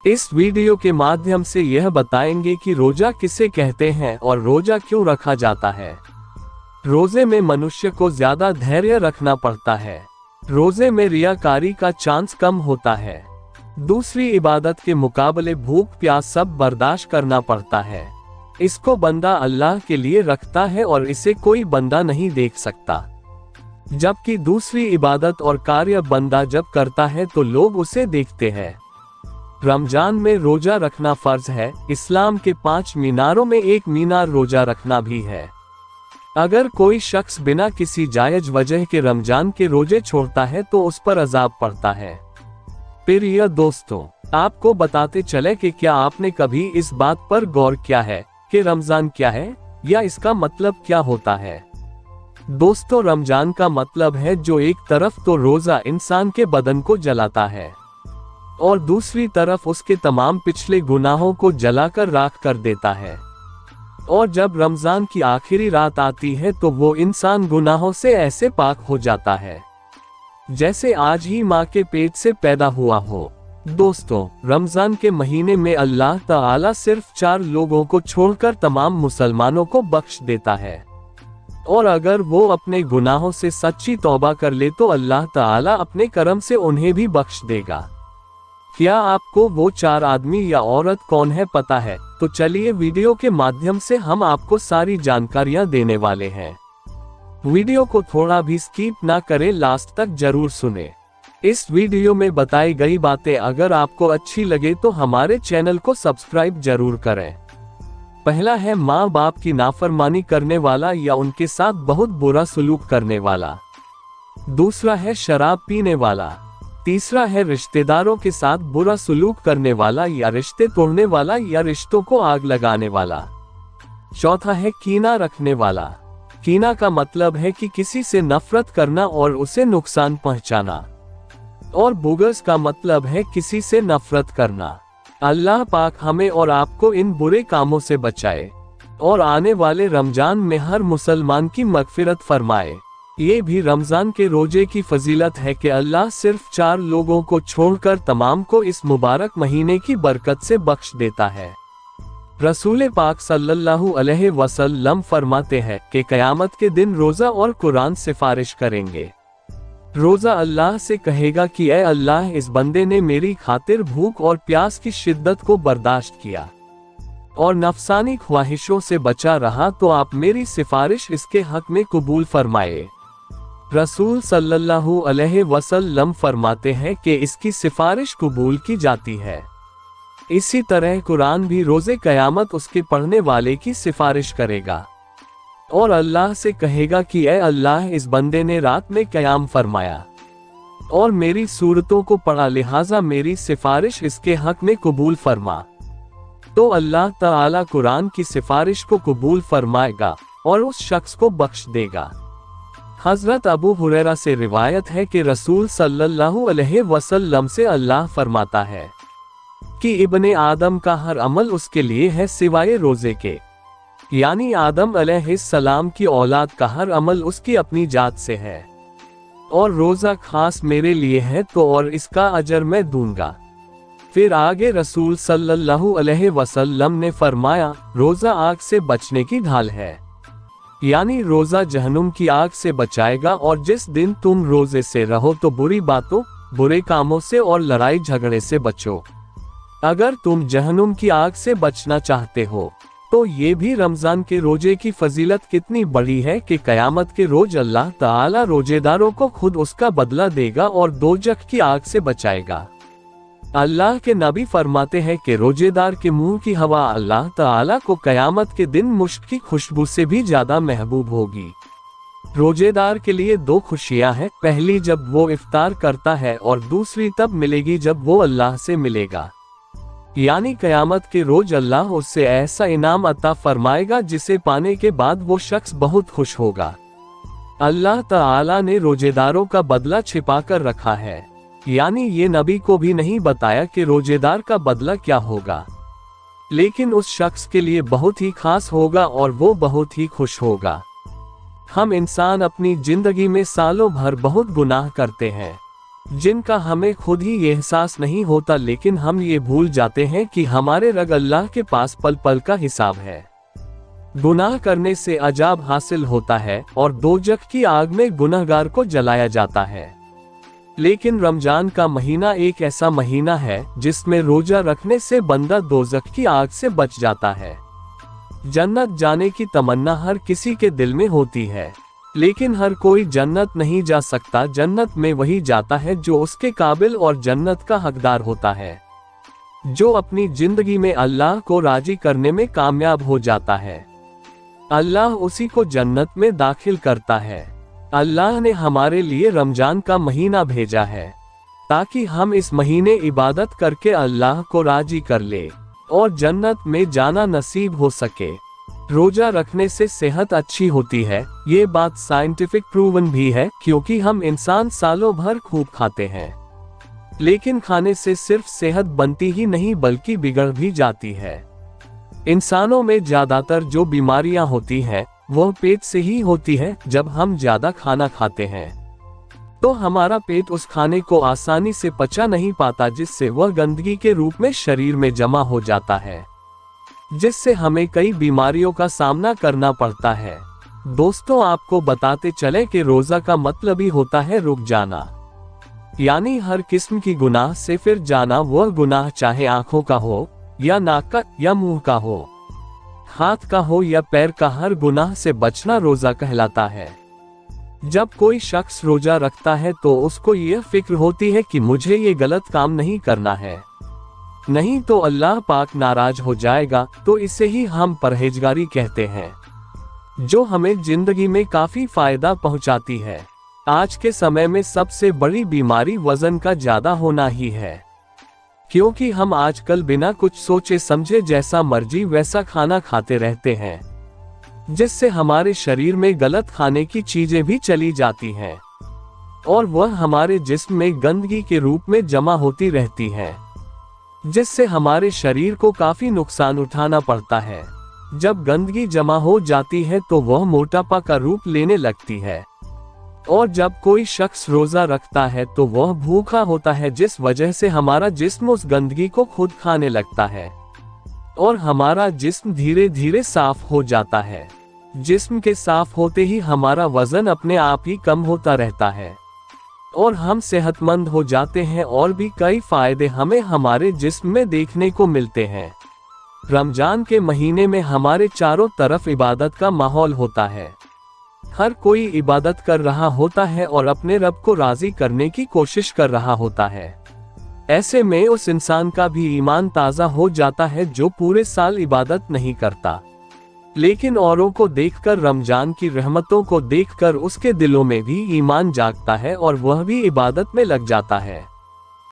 इस वीडियो के माध्यम से यह बताएंगे कि रोजा किसे कहते हैं और रोजा क्यों रखा जाता है। रोजे में मनुष्य को ज्यादा धैर्य रखना पड़ता है। रोजे में रियाकारी का चांस कम होता है। दूसरी इबादत के मुकाबले भूख प्यास सब बर्दाश्त करना पड़ता है। इसको बंदा अल्लाह के लिए रखता है और इसे कोई बंदा नहीं देख सकता। जबकि दूसरी इबादत और कार्य बंदा जब करता है तो लोग उसे देखते हैं। रमजान में रोजा रखना फर्ज है। इस्लाम के 5 मीनारों में एक मीनार रोजा रखना भी है। अगर कोई शख्स बिना किसी जायज वजह के रमजान के रोजे छोड़ता है तो उस पर अजाब पड़ता है। प्रिय दोस्तों, आपको बताते चले कि क्या आपने कभी इस बात पर गौर किया है कि रमजान क्या है या इसका मतलब क्या होता है। दोस्तों, रमजान का मतलब है जो एक तरफ तो रोजा इंसान के बदन को जलाता है और दूसरी तरफ उसके तमाम पिछले गुनाहों को जलाकर राख कर देता है। और जब रमजान की आखिरी रात आती है तो वो इंसान गुनाहों से ऐसे पाक हो जाता है जैसे आज ही माँ के पेट से पैदा हुआ हो। दोस्तों, रमजान के महीने में अल्लाह ताला सिर्फ 4 लोगों को छोड़कर तमाम मुसलमानों को बख्श देता है और अगर वो अपने गुनाहों से सच्ची तौबा कर ले तो अल्लाह ताला अपने करम से उन्हें भी बख्श देगा। क्या आपको वो 4 आदमी या औरत कौन है पता है? तो चलिए वीडियो के माध्यम से हम आपको सारी जानकारियां देने वाले हैं। वीडियो को थोड़ा भी स्किप ना करें, लास्ट तक जरूर सुने। इस वीडियो में बताई गई बातें अगर आपको अच्छी लगे तो हमारे चैनल को सब्सक्राइब जरूर करें। पहला है माँ बाप की नाफरमानी करने वाला या उनके साथ बहुत बुरा सलूक करने वाला। दूसरा है शराब पीने वाला। तीसरा है रिश्तेदारों के साथ बुरा सलूक करने वाला या रिश्ते तोड़ने वाला या रिश्तों को आग लगाने वाला। चौथा है कीना रखने वाला। कीना का मतलब है कि किसी से नफरत करना और उसे नुकसान पहुंचाना, और बुग़्ज़ का मतलब है किसी से नफरत करना। अल्लाह पाक हमें और आपको इन बुरे कामों से बचाए और आने वाले रमजान में हर मुसलमान की मग़फ़िरत फरमाए। ये भी रमजान के रोजे की फजीलत है कि अल्लाह सिर्फ 4 लोगों को छोड़कर तमाम को इस मुबारक महीने की बरकत से बख्श देता है। रसूल पाक सल्लल्लाहु अलैहि वसल्लम फरमाते हैं कि क़यामत के दिन रोज़ा और कुरान सिफारिश करेंगे। रोज़ा अल्लाह से कहेगा कि ऐ अल्लाह, इस बंदे ने मेरी खातिर भूख और प्यास की शिद्दत को बर्दाश्त किया और नफसानी ख्वाहिशों से बचा रहा, तो आप मेरी सिफारिश इसके हक में कबूल फरमाए। रसूल सल्लल्लाहु अलैहि वसल्लम फरमाते हैं कि इसकी सिफारिश कबूल की जाती है। इसी तरह कुरान भी रोज़े क़यामत उसके पढ़ने वाले की सिफारिश करेगा और अल्लाह से कहेगा कि ऐ अल्लाह, इस बंदे ने रात में क़याम फरमाया और मेरी सूरतों को पढ़ा, लिहाजा मेरी सिफारिश इसके हक में कबूल फरमा। तो अल्लाह ताला कुरान की सिफारिश को कबूल फरमाएगा और उस शख्स को बख्श देगा। हजरत अबू हुरैरा से रिवायत है कि रसूल सल्लल्लाहु अलैहि वसल्लम से अल्लाह फरमाता है कि इब्ने आदम का हर अमल उसके लिए है सिवाय रोजे के, यानी आदम अलैहिस्सलाम की औलाद का हर अमल उसकी अपनी जात से है और रोजा खास मेरे लिए है तो और इसका अजर मैं दूंगा। फिर आगे रसूल सल्लल्लाहु अलैहि वसल्लम ने फरमाया, रोजा आग से बचने की ढाल है, यानी रोजा जहन्नुम की आग से बचाएगा और जिस दिन तुम रोजे से रहो तो बुरी बातों, बुरे कामों से और लड़ाई झगड़े से बचो। अगर तुम जहन्नुम की आग से बचना चाहते हो तो ये भी रमजान के रोजे की फजीलत कितनी बड़ी है कि क़यामत के रोज अल्लाह ताला रोजेदारों को खुद उसका बदला देगा और दोज़ख की आग से बचाएगा। अल्लाह के नबी फरमाते हैं कि रोजेदार के मुंह की हवा अल्लाह ताला को क़यामत के दिन मुश्क की खुशबू से भी ज्यादा महबूब होगी। रोजेदार के लिए 2 खुशियां हैं, पहली जब वो इफ्तार करता है और दूसरी तब मिलेगी जब वो अल्लाह से मिलेगा, यानी क़यामत के रोज अल्लाह उससे ऐसा इनाम अता फरमाएगा जिसे पाने के बाद वो शख्स बहुत खुश होगा। अल्लाह ताला ने रोजेदारों का बदला छिपा कर रखा है, यानी ये नबी को भी नहीं बताया कि रोजेदार का बदला क्या होगा, लेकिन उस शख्स के लिए बहुत ही खास होगा और वो बहुत ही खुश होगा। हम इंसान अपनी जिंदगी में सालों भर बहुत गुनाह करते हैं, जिनका हमें खुद ही ये एहसास नहीं होता, लेकिन हम ये भूल जाते हैं कि हमारे रग अल्लाह के पास पल पल का हिसाब है। गुनाह करने से अजाब हासिल होता है और दोजख की आग में गुनहगार को जलाया जाता है। लेकिन रमजान का महीना एक ऐसा महीना है जिसमें रोजा रखने से बंदा दोजख की आग से बच जाता है। जन्नत जाने की तमन्ना हर किसी के दिल में होती है, लेकिन हर कोई जन्नत नहीं जा सकता। जन्नत में वही जाता है जो उसके काबिल और जन्नत का हकदार होता है, जो अपनी जिंदगी में अल्लाह को राजी करने में कामयाब हो जाता है। अल्लाह उसी को जन्नत में दाखिल करता है। अल्लाह ने हमारे लिए रमजान का महीना भेजा है ताकि हम इस महीने इबादत करके अल्लाह को राजी कर ले और जन्नत में जाना नसीब हो सके। रोजा रखने से सेहत अच्छी होती है, ये बात साइंटिफिक प्रूवन भी है, क्योंकि हम इंसान सालों भर खूब खाते हैं, लेकिन खाने से सिर्फ सेहत बनती ही नहीं बल्कि बिगड़ भी जाती है। इंसानों में ज्यादातर जो बीमारियां होती हैं वह पेट से ही होती है। जब हम ज्यादा खाना खाते हैं तो हमारा पेट उस खाने को आसानी से पचा नहीं पाता, जिससे वह गंदगी के रूप में शरीर में जमा हो जाता है, जिससे हमें कई बीमारियों का सामना करना पड़ता है। दोस्तों, आपको बताते चले कि रोजा का मतलब ही होता है रुक जाना, यानी हर किस्म की गुनाह से फिर जाना। वह गुनाह चाहे आंखों का हो या नाक का या मुंह का हो, हाथ का हो या पैर का, हर गुनाह से बचना रोजा कहलाता है। जब कोई शख्स रोजा रखता है तो उसको यह फिक्र होती है कि मुझे ये गलत काम नहीं करना है, नहीं तो अल्लाह पाक नाराज हो जाएगा। तो इसे ही हम परहेजगारी कहते हैं, जो हमें जिंदगी में काफी फायदा पहुंचाती है। आज के समय में सबसे बड़ी बीमारी वजन का ज्यादा होना ही है, क्योंकि हम आजकल बिना कुछ सोचे समझे जैसा मर्जी वैसा खाना खाते रहते हैं, जिससे हमारे शरीर में गलत खाने की चीजें भी चली जाती हैं और वह हमारे जिस्म में गंदगी के रूप में जमा होती रहती हैं, जिससे हमारे शरीर को काफी नुकसान उठाना पड़ता है। जब गंदगी जमा हो जाती है तो वह मोटापा का रूप लेने लगती है, और जब कोई शख्स रोजा रखता है तो वह भूखा होता है, जिस वजह से हमारा जिस्म उस गंदगी को खुद खाने लगता है और हमारा जिस्म धीरे धीरे साफ हो जाता है। जिस्म के साफ होते ही हमारा वजन अपने आप ही कम होता रहता है और हम सेहतमंद हो जाते हैं, और भी कई फायदे हमें हमारे जिस्म में देखने को मिलते हैं। रमजान के महीने में हमारे चारों तरफ इबादत का माहौल होता है, हर कोई इबादत कर रहा होता है और अपने रब को राजी करने की कोशिश कर रहा होता है। ऐसे में उस इंसान का भी ईमान ताज़ा हो जाता है जो पूरे साल इबादत नहीं करता, लेकिन औरों को देखकर, रमजान की रहमतों को देखकर उसके दिलों में भी ईमान जागता है और वह भी इबादत में लग जाता है।